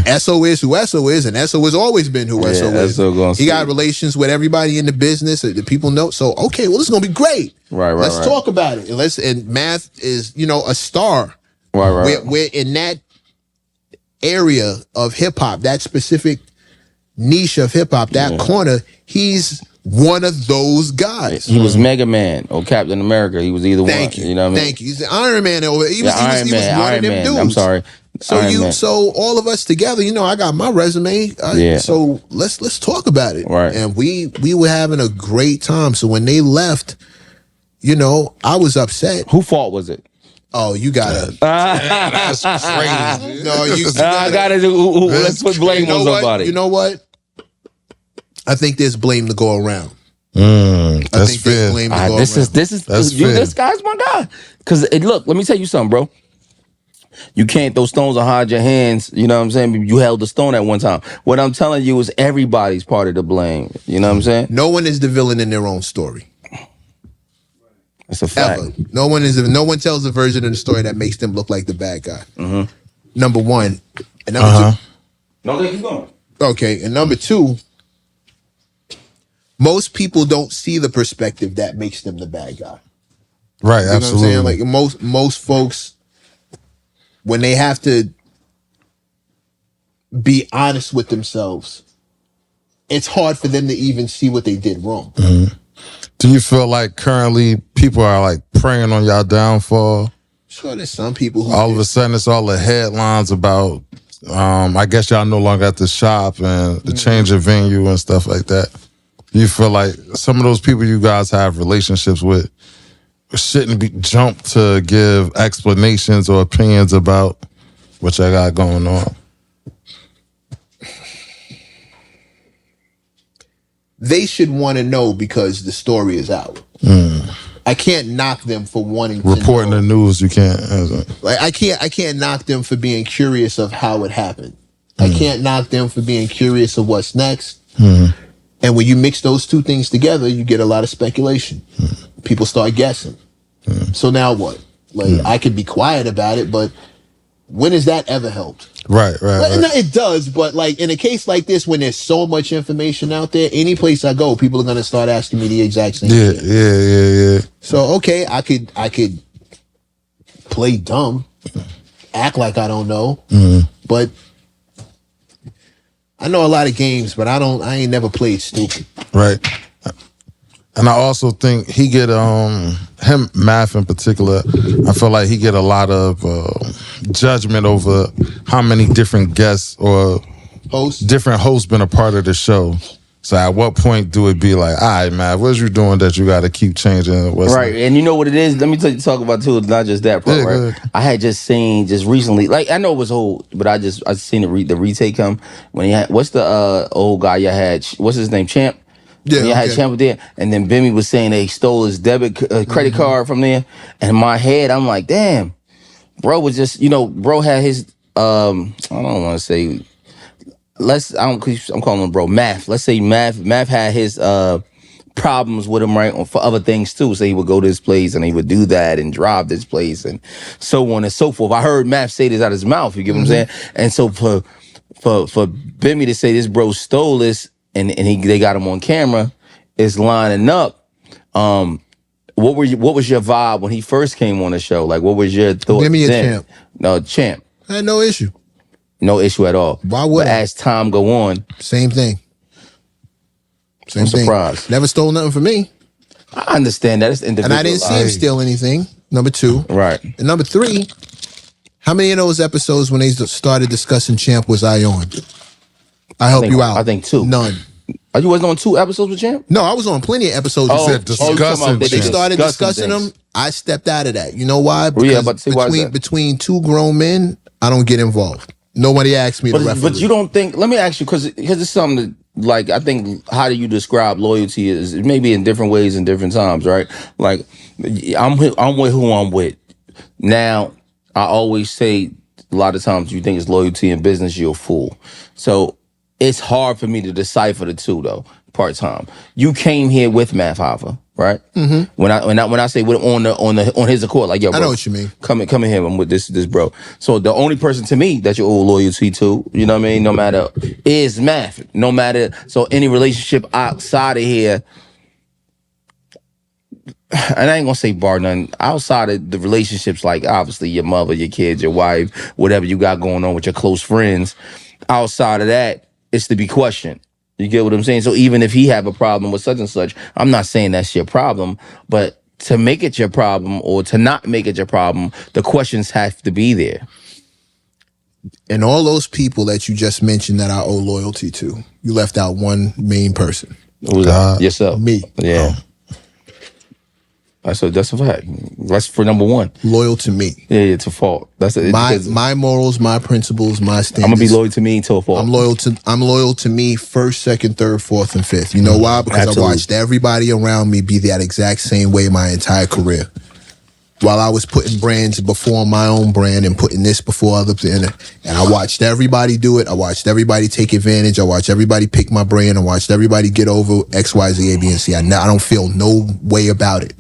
SO is who SO is, and SO has always been who SO is. He got relations with everybody in the business. The people know. So okay, well, this is gonna be great. Right. Let's talk about it. And Math is, a star. Right. We're in that area of hip hop, that specific niche of hip hop, that corner. He's one of those guys. He was Mega Man or Captain America. He was either one. You know what I mean? Thank you. He's the Iron Man. He was one of them dudes. I'm sorry. So all of us together, I got my resume. So let's talk about it. Right. And we were having a great time. So when they left, I was upset. Whose fault was it? Oh, you gotta. That's crazy. No, I gotta do. Let's put blame on somebody. You know what? I think there's blame to go around. That's fair. This guy's my guy. Because look, let me tell you something, bro. You can't throw stones and hide your hands. You know what I'm saying? You held the stone at one time. What I'm telling you is everybody's part of the blame. You know what I'm saying? No one is the villain in their own story. That's a fact. Ever. No one tells a version of the story that makes them look like the bad guy. Number one. And number two. No, they keep going. Okay, and number two, most people don't see the perspective that makes them the bad guy. Right, you absolutely. Know what I'm saying? Like most folks, when they have to be honest with themselves, it's hard for them to even see what they did wrong. Do you feel like currently people are like preying on y'all downfall? Sure, there's some people who all of a sudden it's all the headlines about I guess y'all no longer at the shop and the change of venue and stuff like that. You feel like some of those people you guys have relationships with shouldn't be jumped to give explanations or opinions about what y'all got going on? They should want to know because the story is out. I can't knock them for wanting to reporting the news. You can't. Like I can't knock them for being curious of how it happened. I can't knock them for being curious of what's next. And when you mix those two things together, you get a lot of speculation. People start guessing. So now what? Like I could be quiet about it, but when has that ever helped? Right. No, it does, but like in a case like this, when there's so much information out there, any place I go, people are gonna start asking me the exact same thing. Yeah. So okay, I could play dumb, act like I don't know, but I know a lot of games, but I ain't never played stupid. Right. And I also think he get him Math in particular. I feel like he get a lot of judgment over how many different guests or different hosts been a part of the show. So at what point do it be like, all right, Math, what's you doing that you got to keep changing? Right, and you know what it is? Let me talk about too. Not just that part, right? I had just seen recently, like I know it was old, but I seen the retake come when he had what's the old guy you had? What's his name? Champ. Yeah, you had Champ there, and then Bimmy was saying they stole his debit credit card from there. And in my head, I'm like, damn, bro was just, bro had his, I don't want to say, I'm calling him bro, Math. Let's say Math had his problems with him, right, for other things too. So he would go to this place and he would do that and drive this place and so on and so forth. I heard Math say this out of his mouth. You get what I'm saying? And so for Bimmy to say this bro stole this. And they got him on camera, is lining up. What was your vibe when he first came on the show? Like, what was your thought? Give me a Champ. No, Champ. I had no issue. No issue at all. Why would but as time go on, same thing. I'm surprised. Never stole nothing from me. I understand that. It's individual. And I didn't see him steal anything. Number two. Right. And number three, how many of those episodes when they started discussing Champ was I on? I help you out. I think 2. None. Oh, you wasn't on 2 episodes with Champ? No, I was on plenty of episodes. Discussing. They started discussing them. I stepped out of that. You know why? Because between two grown men, I don't get involved. Nobody asked me to referee. But you don't think? Let me ask you, because it's something that, like, I think how do you describe loyalty is maybe in different ways in different times, right? Like, I'm with who I'm with. Now, I always say a lot of times you think it's loyalty in business, you're a fool. So it's hard for me to decipher the two, though, part-time. You came here with Math Hoffa. right? Mm-hmm. When I say on his accord, like yo, bro, I know what you mean. Come in here. I'm with this bro. So the only person to me that you owe loyalty to, you know what I mean, no matter is Math. No matter so any relationship outside of here. And I ain't gonna say bar none outside of the relationships, like obviously your mother, your kids, your wife, whatever you got going on with your close friends. Outside of that, it's to be questioned. You get what I'm saying? So even if he have a problem with such and such, I'm not saying that's your problem, but to make it your problem or to not make it your problem, the questions have to be there. And all those people that you just mentioned that I owe loyalty to, you left out one main person. Who's that? Yourself. Me. Yeah. That's a fact. That's for number one. Loyal to me. Yeah, it's a fault. That's my morals, my principles, my standards. I'm gonna be loyal to me until a fault. I'm loyal to me first, second, third, fourth, and fifth. You know why? Because Absolutely. I watched everybody around me be that exact same way my entire career. While I was putting brands before my own brand and putting this before others, and I watched everybody do it. I watched everybody take advantage. I watched everybody pick my brand. I watched everybody get over X, Y, Z, A, B, and C. I don't feel no way about it.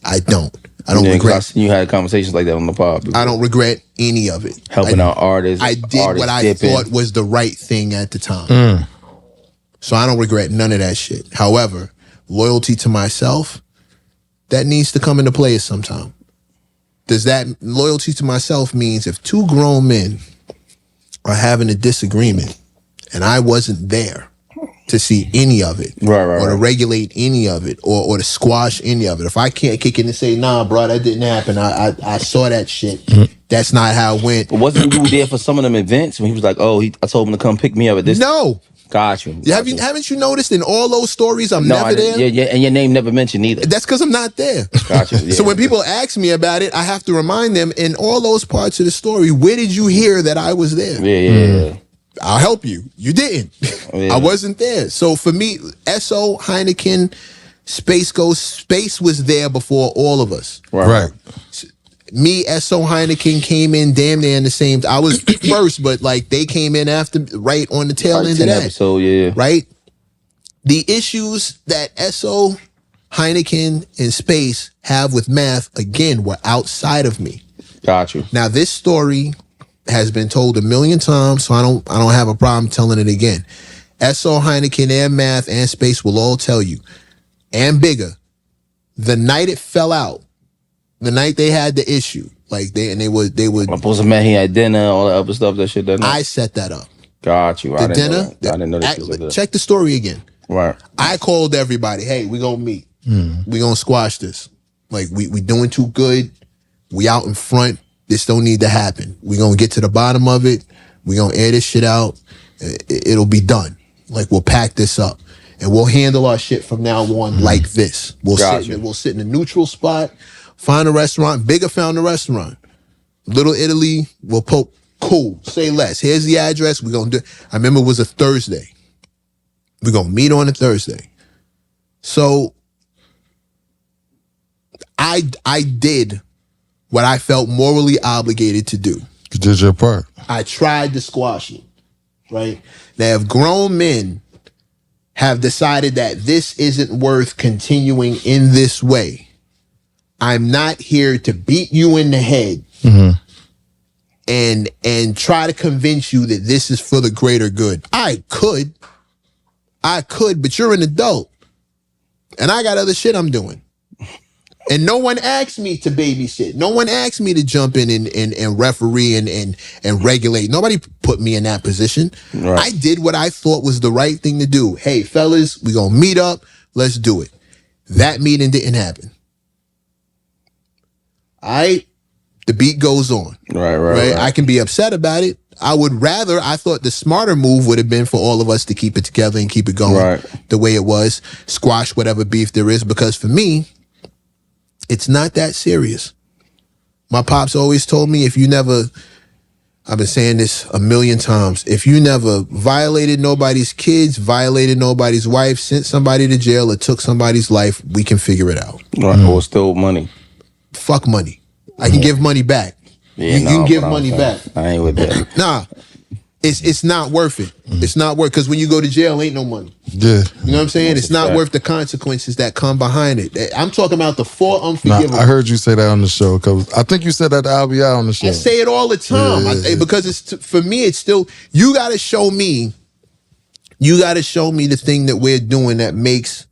I don't regret. You had conversations like that on the pod before. I don't regret any of it. Helping out artists. I did what I thought was the right thing at the time. So I don't regret none of that shit. However, loyalty to myself, that needs to come into play sometime. Does that loyalty to myself means if two grown men are having a disagreement and I wasn't there to see any of it, or to regulate any of it, or to squash any of it. If I can't kick in and say, nah, bro, that didn't happen. I saw that shit. That's not how it went. But wasn't you there for some of them events when he was like, oh, I told him to come pick me up at this? No. Got you. Haven't you noticed in all those stories I'm never there? Yeah, and your name never mentioned either. That's because I'm not there. Got you. Yeah. So when people ask me about it, I have to remind them in all those parts of the story, where did you hear that I was there? Yeah. I'll help you. You didn't. Yeah. I wasn't there. So for me, SO, Heineken, Space was there before all of us. Right. Me, SO, Heineken came in damn near in the same. I was first, but like they came in after, right on the tail end of that. Episode, yeah. Right. The issues that SO, Heineken, and Space have with Math again were outside of me. Got you. Now this story has been told a million times, so I don't have a problem telling it again. SO, Heineken, and Math, and Space will all tell you, and Bigger, the night it fell out, the night they had the issue, like they would. I'm supposed to met he had dinner, all the other stuff, that shit. I set that up. Got you. The dinner. I didn't know that. Check the story again. Right. I called everybody. Hey, we gonna meet. We gonna squash this. Like we doing too good. We out in front. This don't need to happen. We gonna get to the bottom of it. We gonna air this shit out. It'll be done. Like we'll pack this up and we'll handle our shit from now on like this. We'll sit in a neutral spot. Find a restaurant. Bigger found a restaurant. Little Italy. We'll poke. Cool. Say less. Here's the address. We're gonna do. I remember it was a Thursday. We're gonna meet on a Thursday. So I did what I felt morally obligated to do. You did your part. I tried to squash it, right? Now, if grown men have decided that this isn't worth continuing in this way, I'm not here to beat you in the head and try to convince you that this is for the greater good. I could, but you're an adult. And I got other shit I'm doing. And no one asked me to babysit. No one asked me to jump in and referee and regulate. Nobody put me in that position. Right. I did what I thought was the right thing to do. Hey, fellas, we gonna meet up. Let's do it. That meeting didn't happen. The beat goes on. Right. I can be upset about it. I thought the smarter move would have been for all of us to keep it together and keep it going the way it was. Squash whatever beef there is. Because for me, it's not that serious. My pops always told me I've been saying this a million times, if you never violated nobody's kids, violated nobody's wife, sent somebody to jail, or took somebody's life, we can figure it out. Right. Or stole money. Fuck money. I can give money back. Yeah, you can give money back. I ain't with that. Nah. it's not worth it. It's not worth, because when you go to jail, ain't no money. Yeah. You know what I'm saying? It's not worth the consequences that come behind it. I'm talking about the 4 unforgivable. I heard you say that on the show, because I think you said that to LBI on the show. I say it all the time. Because for me, it's still, you got to show me the thing that we're doing that makes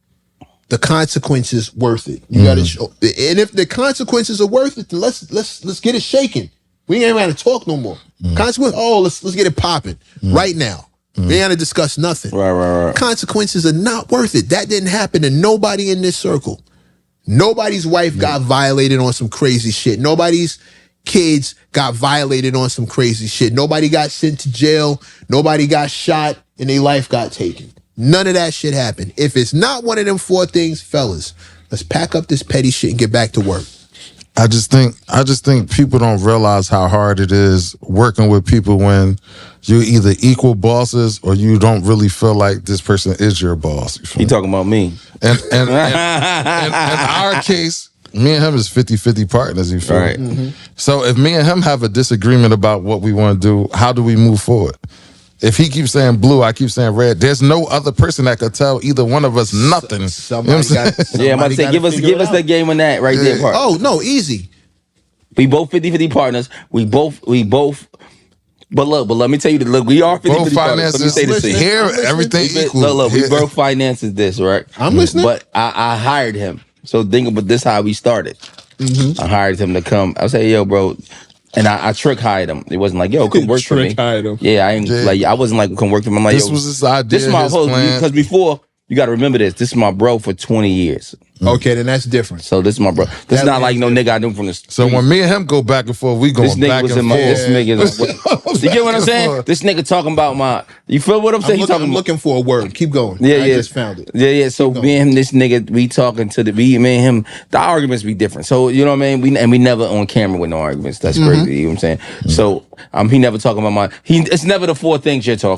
the consequences worth it. You got to show, and if the consequences are worth it, then let's get it shaking. We ain't got to talk no more. Consequences. Oh, let's get it popping right now. We ain't got to discuss nothing. Right. Consequences are not worth it. That didn't happen to nobody in this circle. Nobody's wife got violated on some crazy shit. Nobody's kids got violated on some crazy shit. Nobody got sent to jail. Nobody got shot and their life got taken. None of that shit happened. If it's not one of them 4 things, fellas, let's pack up this petty shit and get back to work. I just think people don't realize how hard it is working with people when you're either equal bosses or you don't really feel like this person is your boss. You talking about me? And in our case, me and him is 50-50 partners, you feel right. me? So if me and him have a disagreement about what we want to do, how do we move forward? If he keeps saying blue, I keep saying red, there's no other person that could tell either one of us nothing. You know what I'm saying? Yeah, I'm about to say, give us that game on that right there part. Oh, no, easy. We both 50-50 partners. We both. But let me tell you, look, we are 50-50 partners. Let me say this to you. Here, everything equal. Look, we both finances this, right? I'm listening. But I hired him. So think about this, how we started. I hired him to come. I say, yo, bro. And I trick hired him. It wasn't like, yo, come work for me. Yeah, I wasn't like, come work for me. I'm like, this was his idea. This is my whole plan. Because before, you got to remember this. This is my bro for 20 years. Okay, then that's different. So this is my bro. This is not like no nigga I knew from the street. So when me and him go back and forth, we going back and forth. This nigga, you get what I'm saying? This nigga talking about my. You feel what I'm saying? I'm looking for a word. Keep going. Yeah, I just found it. Yeah. So me and him, this nigga, we talking to me and him. The arguments be different. So you know what I mean? We never on camera with no arguments. That's crazy. You know what I'm saying? So he never talking about my. It's never the 4 things you're talking.